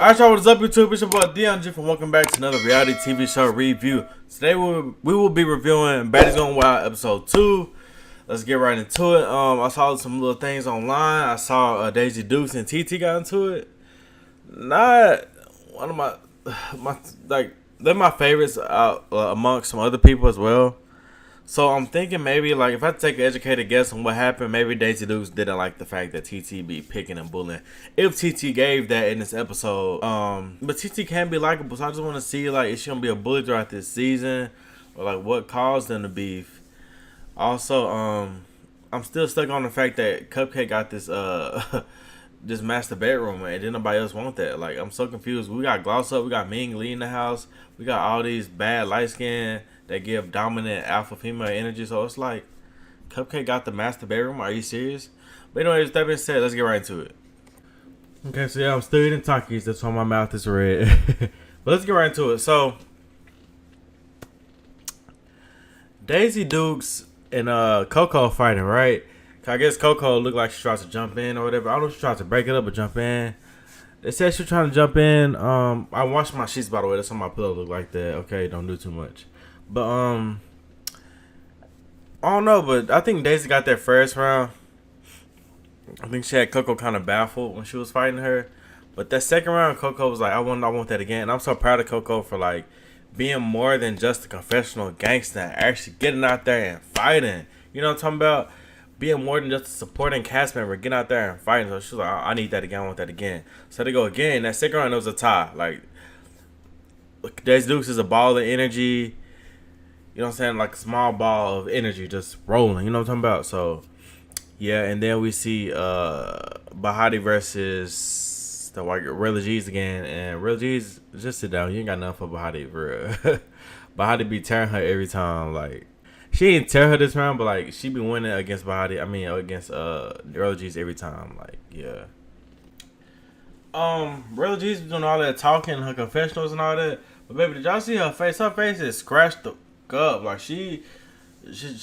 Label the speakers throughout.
Speaker 1: Alright, y'all, what is up, YouTube? It's your boy dyoungdrift, and welcome back to another reality TV show review. Today we will be reviewing Baddies Gone Wild episode 2. Let's get right into it. I saw some little things online. I saw Daisy Dukes and TEETEE got into it. Not one of my like, they're my favorites out amongst some other people as well. So I'm thinking maybe, like, if I take an educated guess on what happened, maybe Daisy Dukes didn't like the fact that TEETEE be picking and bullying. If TEETEE gave that in this episode, but TEETEE can be likable, so I just want to see, like, is she gonna be a bully throughout this season, or like what caused them to beef. Also, I'm still stuck on the fact that Cupcake got this this master bedroom, and didn't nobody else want that. Like, I'm so confused. We got Gloss Up, we got Ming Li in the house, we got all these bad light skin that give dominant alpha female energy. So it's like, Cupcake got the master bedroom. Are you serious? But anyways, that being said, let's get right into it. Okay, so yeah, I'm still eating Takis. That's why my mouth is red. But let's get right into it. So, Daisy Dukes and Coco fighting, right? I guess Coco looked like she tries to jump in or whatever. I don't know if she tries to break it up or jump in. They said she was trying to jump in. I washed my sheets, by the way. That's why my pillow look like that. Okay, don't do too much. But I don't know, but I think Daisy got that first round. I think she had Coco kind of baffled when she was fighting her. But that second round, Coco was like, I want that again. And I'm so proud of Coco for, like, being more than just a confessional gangster, actually getting out there and fighting. You know what I'm talking about? Being more than just a supporting cast member, getting out there and fighting. So she was like, I need that again, I want that again. So they go again. That second round, it was a tie. Like, Daisy Dukes is a ball of energy. You know what I'm saying? Like a small ball of energy just rolling. You know what I'm talking about? So, yeah. And then we see Bahati versus the white girl, Real G's again. And Real G's, just sit down. You ain't got nothing for Bahati, for real. Bahati be tearing her every time. Like, she didn't tear her this round, but, like, she be winning against Bahati. I mean, against Real G's every time. Like, yeah. Real G's doing all that talking, her confessionals and all that. But, baby, did y'all see her face? Her face is scratched up. Like, she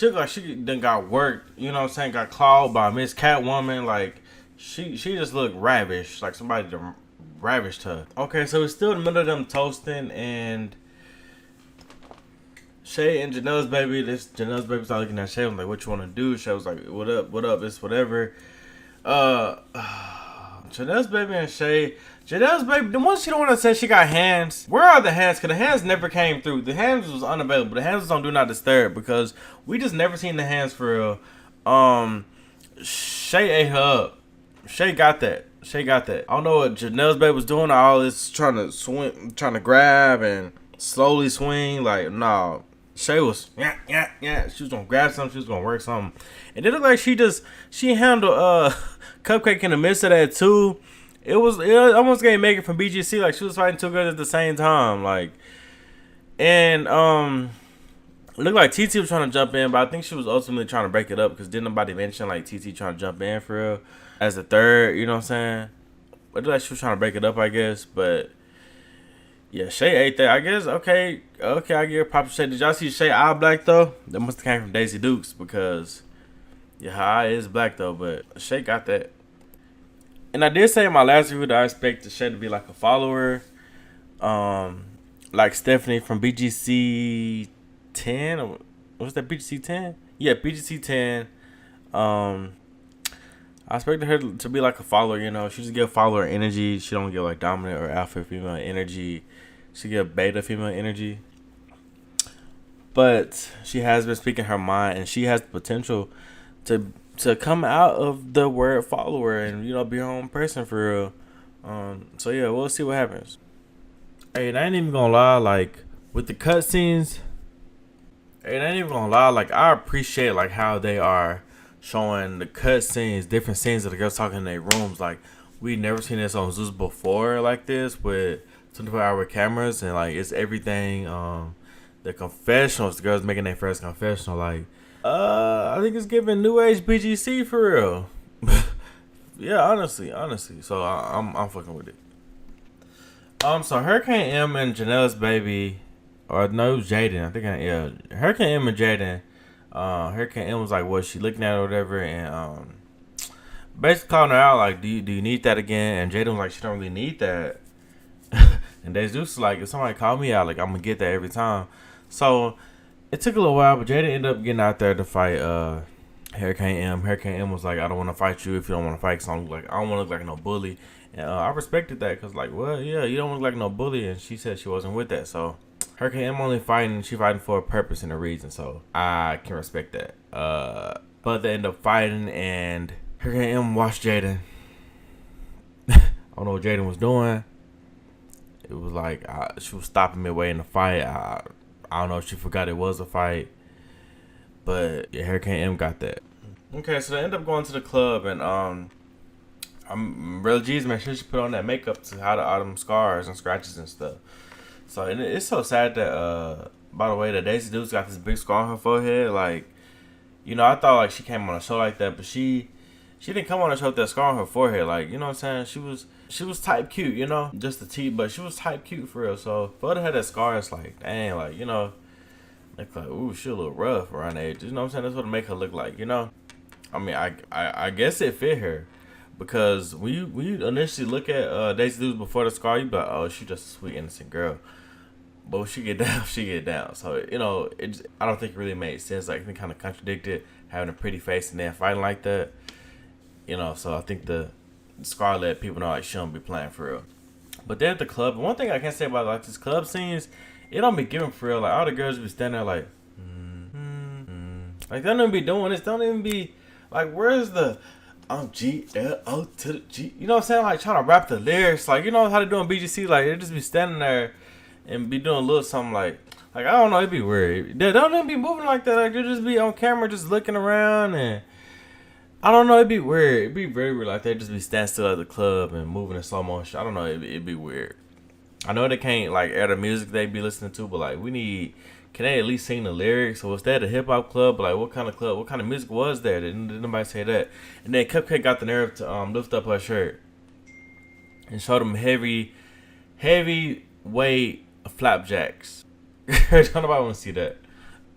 Speaker 1: look like she done got worked, you know what I'm saying, got clawed by Miss Catwoman. Like, she just looked ravished, like somebody done ravished her. Okay, so it's still in the middle of them toasting, and Shay and Janelle's baby started looking at Shay, like, what you want to do? Shay was like, what up, it's whatever. Janelle's baby and Shay. Janelle's baby, the one she don't want to say she got hands. Where are the hands? Because the hands never came through. The hands was unavailable. The hands was on Do Not Disturb because we just never seen the hands for real. Shay ate her up. Shay got that. I don't know what Janelle's baby was doing. All this trying to swing, trying to grab and slowly swing. Like, no. Shay was, yeah. She was going to grab something. She was going to work something. And it looked like she handled Cupcake in the midst of that too. It almost gave Megan from BGC, like she was fighting two girls at the same time, like, and it looked like TEETEE was trying to jump in, but I think she was ultimately trying to break it up because didn't nobody mention like TEETEE trying to jump in for real as the third, you know what I'm saying? It looked like she was trying to break it up, I guess, but yeah, Shay ate that, I guess. Okay, I give props to Shay. Did y'all see Shay eye black though? That must have came from Daisy Dukes because yeah, her eye is black though, but Shay got that. And I did say in my last review that I expect Shay to be like a follower, like Stephanie from BGC 10, or what's that, BGC 10? Yeah, BGC 10. I expected her to be like a follower, you know. She just give follower energy. She don't give like dominant or alpha female energy. She give beta female energy. But she has been speaking her mind, and she has the potential to come out of the word follower and, you know, be her own person for real. So yeah, we'll see what happens. Hey, and I ain't even gonna lie, like, with the cutscenes, like, I appreciate like how they are showing the cutscenes, different scenes of the girls talking in their rooms. Like, we never seen this on Zeus before like this with 24-hour cameras, and like it's everything. The confessionals, the girls making their first confessional, like, I think it's giving new age BGC for real. Yeah, honestly. So I'm fucking with it. So Hurricane M and Janelle's baby, or no, Jaden. I think Hurricane M and Jaden. Hurricane M was like, what she looking at or whatever, and basically calling her out like, do you need that again? And Jaden was like, she don't really need that. And Daisy Dukes was like, if somebody call me out, like I'm gonna get that every time. So it took a little while, but Jaden ended up getting out there to fight Hurricane M. Hurricane M was like, I don't want to fight you if you don't want to fight. So I don't want to look like no bully. And I respected that because, like, well, yeah, you don't look like no bully. And she said she wasn't with that. So Hurricane M only fighting, she fighting for a purpose and a reason. So I can respect that. But they end up fighting, and Hurricane M watched Jaden. I don't know what Jaden was doing. It was like she was stopping midway in the fight. I don't know if she forgot it was a fight. But yeah, Hurricane M got that. Okay, so they end up going to the club, and I'm real G's man. She put on that makeup to hide all them scars and scratches and stuff. So and it's so sad that by the way, that Daisy Dukes got this big scar on her forehead. Like, you know, I thought like she came on a show like that, but she didn't come on a show with that scar on her forehead. Like, you know what I'm saying? She was type cute, you know, just the T, but she was type cute for real. So for her to have that scar, it's like, dang, like, you know. Like, ooh, she a little rough around the edges. You know what I'm saying? That's what it make her look like, you know? I mean, I guess it fit her. Because when you initially look at Daisy Dukes before the scar, you be like, oh, she just a sweet, innocent girl. But when she get down, she get down. So, you know, I don't think it really made sense. Like, it kind of contradicted having a pretty face and then fighting like that. You know, so I think the scar let people know, like, she don't be playing for real. But they're at the club. One thing I can say about, like, this club scenes, it don't be giving for real. Like, all the girls be standing there like, like, they don't even be doing this. Don't even be, like, where's the, G-L-O to the G. You know what I'm saying? Like, trying to rap the lyrics. Like, you know how they do in BGC? Like, they just be standing there and be doing a little something like, I don't know. It'd be weird. They don't even be moving like that. Like, they just be on camera just looking around and, I don't know. It'd be weird. It'd be very weird. Like, they'd just be standing still at the club and moving in slow motion. I don't know. It'd be weird. I know they can't, like, air the music they be listening to, but, like, can they at least sing the lyrics? Or was that a hip-hop club? But, like, what kind of club, what kind of music was there? Didn't nobody say that? And then Cupcake got the nerve to lift up her shirt and show them heavy weight flapjacks. Don't nobody want to see that.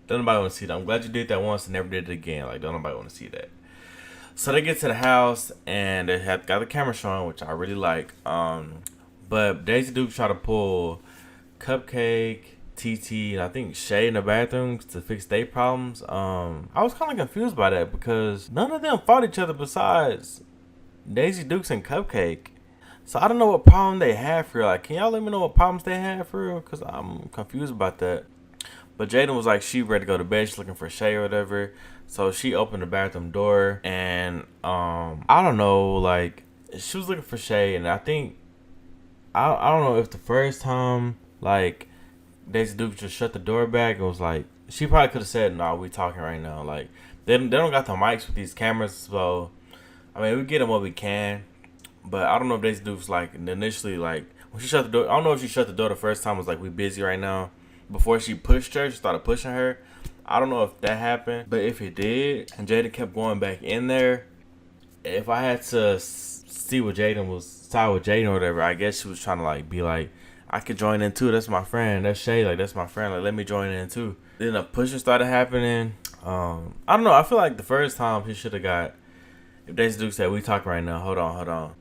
Speaker 1: Don't nobody want to see that. I'm glad you did that once and never did it again. Like, don't nobody want to see that. So they get to the house, and they got the camera showing, which I really like. But Daisy Dukes try to pull Cupcake, TEETEE, and I think Shay in the bathroom to fix their problems. I was kind of confused by that because none of them fought each other besides Daisy Dukes and Cupcake. So I don't know what problem they had for real. Like, can y'all let me know what problems they had for real? Because I'm confused about that. But Jaden was like, she ready to go to bed. She's looking for Shay or whatever. So she opened the bathroom door, and I don't know, like, she was looking for Shay, and I think, I don't know if the first time, like, Daisy Dukes just shut the door back and was like, she probably could have said, nah, we talking right now. Like, they don't got the mics with these cameras, so, I mean, we get them what we can. But I don't know if Daisy Dukes, like, initially, like, when she shut the door, I don't know if she shut the door the first time, was like, we busy right now. Before she pushed her, she started pushing her. I don't know if that happened, but if it did, and Jaden kept going back in there, if I had to see what Jaden was, side with Jaden or whatever, I guess she was trying to, like, be like, I could join in too. That's my friend. That's Shay. Like, that's my friend. Like, let me join in too. Then the pushing started happening. I don't know. I feel like the first time he should have got, if Daisy Dukes said, we talking right now. Hold on.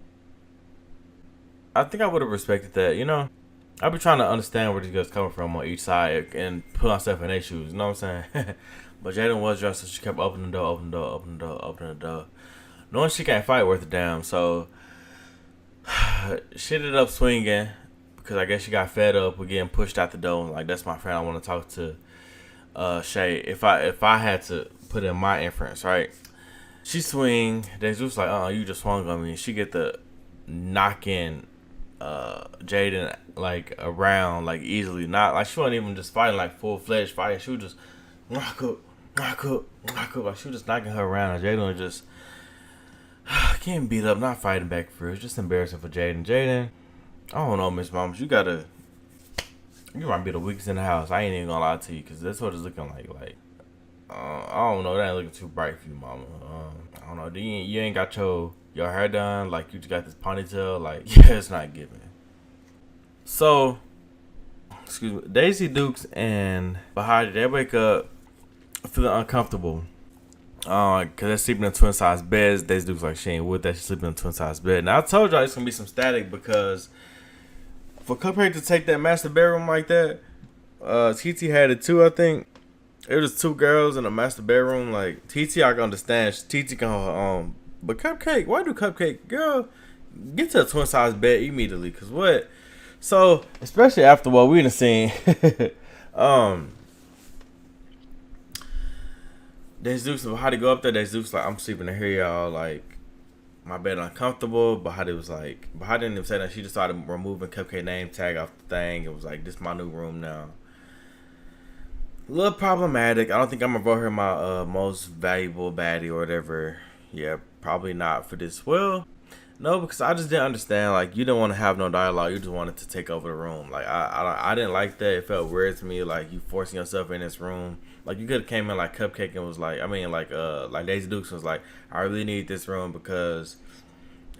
Speaker 1: I think I would have respected that, you know? I be trying to understand where these guys coming from on each side and put myself in their shoes. You know what I'm saying? But Jaden was dressed, so she kept opening the door. Knowing she can't fight worth a damn, so she ended up swinging because I guess she got fed up with getting pushed out the door. Like, that's my friend. I want to talk to Shay. If I had to put in my inference, right? She swing. They just like, you just swung on me. She get the knocking Jaden like around like easily, not like she wasn't even just fighting like full-fledged fighting. She was just knock up. Like, she was just knocking her around, and Jaden was just getting beat up, not fighting back for it. It's just embarrassing for Jaden. I don't know, Miss Moms, you might be the weakest in the house. I ain't even gonna lie to you, because that's what it's looking like. Like, I don't know, that ain't looking too bright for you, mama. I don't know, you ain't got your hair done, like, you just got this ponytail, like, yeah, it's not giving. So, excuse me, Daisy Dukes and Bahati, they wake up feeling uncomfortable. Cause they're sleeping in twin size beds. Daisy Dukes like, she ain't with that, she's sleeping in a twin size bed. Now I told y'all it's gonna be some static because for Cupcake to take that master bedroom like that, TT had it too, I think. It was 2 girls in a master bedroom. Like, TT, I can understand. TT can hold her own. But Cupcake, why do Cupcake, girl, get to a twin size bed immediately? Cause what? So, especially after what we done seen, Daisy Dukes and Bahati go up there. Daisy Dukes like, I'm sleeping in here, y'all. Like, my bed uncomfortable. Bahati was like, Bahati didn't even say that. She just started removing Cupcake name tag off the thing. It was like, this is my new room now. A little problematic. I don't think I'm gonna vote her my most valuable baddie or whatever. Yeah, probably not for this. Well, no, because I just didn't understand. Like, you didn't want to have no dialogue. You just wanted to take over the room. Like, I didn't like that. It felt weird to me. Like, you forcing yourself in this room. Like, you could have came in like Cupcake and was like, I mean, like Daisy Dukes was like, I really need this room because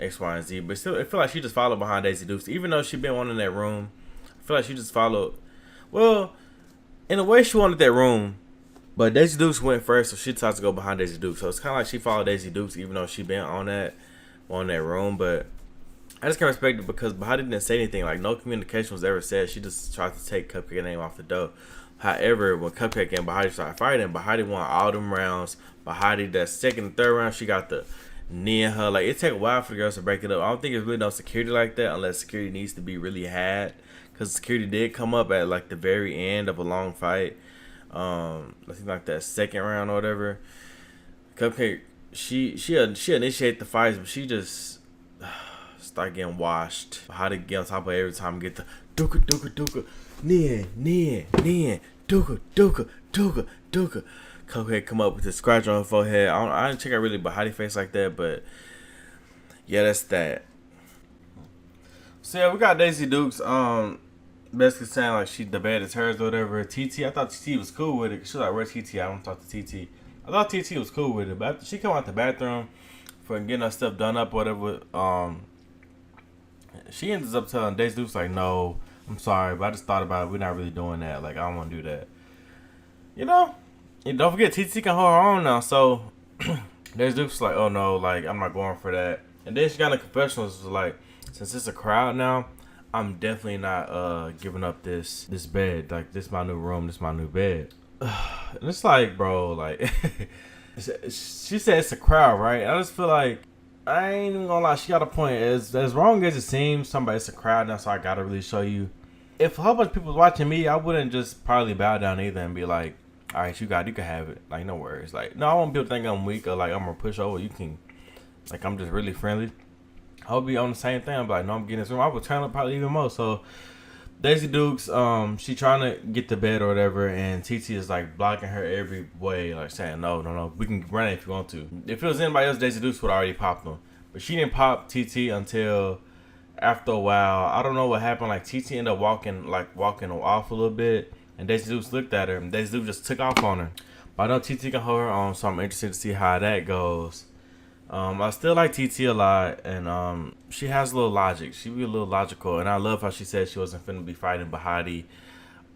Speaker 1: X, Y, and Z. But still, it feel like she just followed behind Daisy Dukes, even though she been wanting that room. I feel like she just followed. Well, in a way, she wanted that room, but Daisy Dukes went first, so she decided to go behind Daisy Dukes. So it's kind of like she followed Daisy Dukes, even though she been on that room. But I just can't respect it because Bahati didn't say anything. Like, no communication was ever said. She just tried to take Cupcake's name off the door. However, when Cupcake and Bahati started fighting, Bahati won all them rounds. Bahati, that second and third round, she got the knee in her. Like, it take a while for the girls to break it up. I don't think it's really no security like that unless security needs to be really had. Because security did come up at like the very end of a long fight. I think like that second round or whatever. Cupcake, she initiate the fights, but she just start getting washed. How to get on top of every time, get the duka, nin, duka. Cupcake come up with a scratch on her forehead. I didn't check out really Bahati face like that, but yeah, that's that. So yeah, we got Daisy Dukes basically saying like the bed is hers or whatever. TT, I thought TT was cool with it. She was like, where's TT? I don't talk to TT. I thought TT was cool with it, but after she come out the bathroom for getting her stuff done up or whatever, she ends up telling Daisy Dukes like, no, I'm sorry, but I just thought about it. We're not really doing that. Like, I don't want to do that. You know? And don't forget, TT can hold her own now. So Daisy Dukes like, oh no, like, I'm not going for that. And then she got in the confessionals like, since it's a crowd now, I'm definitely not giving up this bed. Like, this is my new room, this is my new bed. And it's like, bro, like, she said it's a crowd, right? I just feel like, I ain't even gonna lie, she got a point. As wrong as it seems, it's a crowd now, so I gotta really show you. If a whole bunch of people was watching me, I wouldn't just probably bow down either and be like, all right, you can have it. Like, no worries. Like, no, I want people to think I'm weak or like I'm gonna push over. You can, like, I'm just really friendly. I would be on the same thing. I'm like, no, I'm getting this room. I would turn up probably even more. So Daisy Dukes, she trying to get to bed or whatever, and TT is like blocking her every way, like saying, no, we can run it if you want to. If it was anybody else, Daisy Dukes would already pop them, but she didn't pop TT until after a while. I don't know what happened. Like, TT ended up walking off a little bit, and Daisy Dukes looked at her, and Daisy Dukes just took off on her. But I know TT can hold her on, so I'm interested to see how that goes. I still like TT a lot, and she has a little logic. She be a little logical, and I love how she said she wasn't finna be fighting Bahati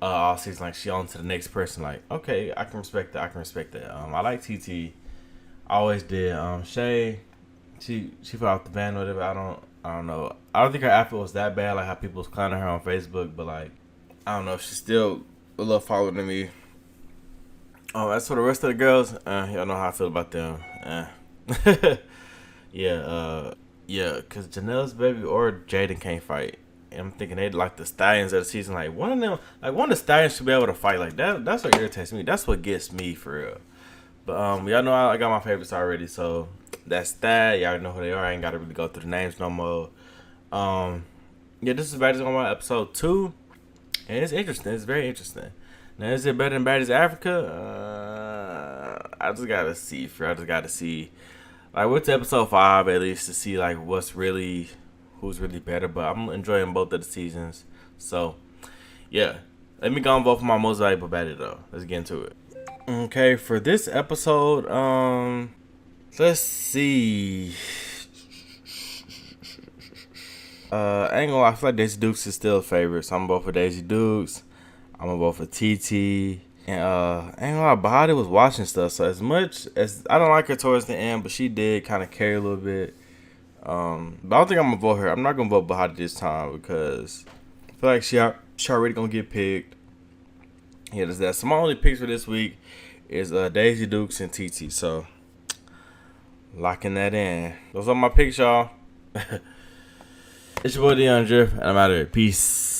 Speaker 1: all season. Like, she on to the next person. Like, okay, I can respect that. I like TT. I always did. Shay, she fell off the van or whatever. I don't know. I don't think her outfit was that bad, like how people was clowning her on Facebook, but like, I don't know. She's still a little follower to me. As for the rest of the girls, y'all know how I feel about them. Yeah, cause Janelle's baby or Jaden can't fight. And I'm thinking they like the Stallions of the season. Like, one of them, like one of the Stallions should be able to fight. Like, that's what irritates me. That's what gets me for real. But y'all know I got my favorites already, so that's that. Y'all know who they are. I ain't gotta really go through the names no more. Yeah, this is Baddies on my episode 2, and it's interesting. It's very interesting. Now, is it better than Baddies Africa? I just gotta see. Like, what's episode 5 at least to see like who's really better. But I'm enjoying both of the seasons. So yeah, let me go and vote for my most valuable baddie though. Let's get into it. Okay, for this episode, let's see. I ain't gonna lie, I feel like Daisy Dukes is still a favorite, so I'm gonna vote for Daisy Dukes. I'm gonna vote for TT. And I ain't gonna lie, Bahati was watching stuff, so as much as I don't like her towards the end, but she did kind of carry a little bit. But I don't think I'm gonna vote her. I'm not gonna vote Bahati this time because feel like she already gonna get picked. Yeah, there's that. So my only picks for this week is Daisy Dukes and TEETEE. So locking that in. Those are my picks, y'all. It's your boy dyoungdrift, and I'm out of here. Peace.